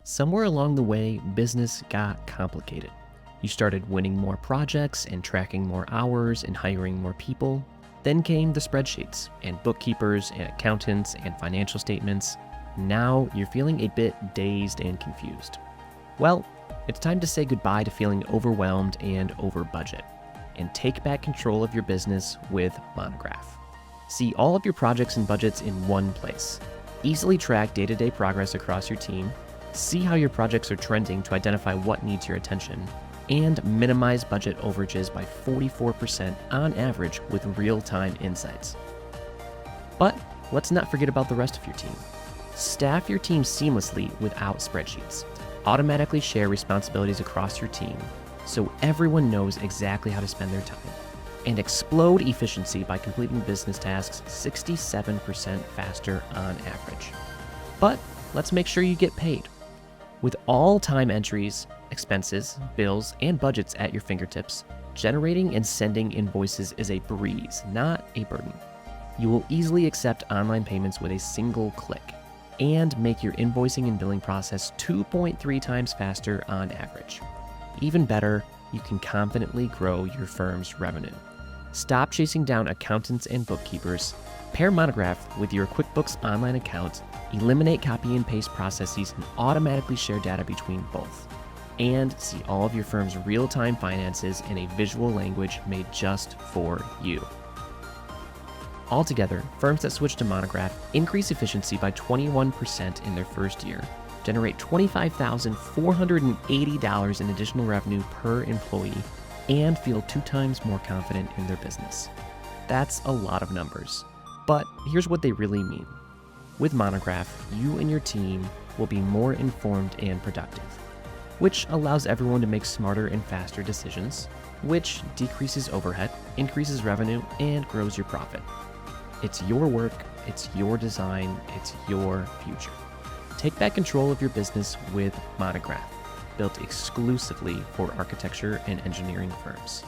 Somewhere along the way, business got complicated. You started winning more projects and tracking more hours and hiring more people. Then came the spreadsheets and bookkeepers and accountants and financial statements. Now you're feeling a bit dazed and confused. Well, it's time to say goodbye to feeling overwhelmed and over budget, and take back control of your business with Monograph. See all of your projects and budgets in one place. Easily track day-to-day progress across your team. See how your projects are trending to identify what needs your attention, and minimize budget overages by 44% on average with real-time insights. But let's not forget about the rest of your team. Staff your team seamlessly without spreadsheets. Automatically share responsibilities across your team so everyone knows exactly how to spend their time. And explode efficiency by completing business tasks 67% faster on average. But let's make sure you get paid. With all time entries, expenses, bills, and budgets at your fingertips, generating and sending invoices is a breeze, not a burden. You will easily accept online payments with a single click and make your invoicing and billing process 2.3 times faster on average. Even better, you can confidently grow your firm's revenue. Stop chasing down accountants and bookkeepers. Pair Monograph with your QuickBooks Online account, eliminate copy and paste processes, and automatically share data between both. And see all of your firm's real-time finances in a visual language made just for you. Altogether, firms that switch to Monograph increase efficiency by 21% in their first year, generate $25,480 in additional revenue per employee, and feel 2 times more confident in their business. That's a lot of numbers, but here's what they really mean. With Monograph, you and your team will be more informed and productive, which allows everyone to make smarter and faster decisions, which decreases overhead, increases revenue, and grows your profit. It's your work, it's your design, it's your future. Take back control of your business with Monograph, built exclusively for architecture and engineering firms.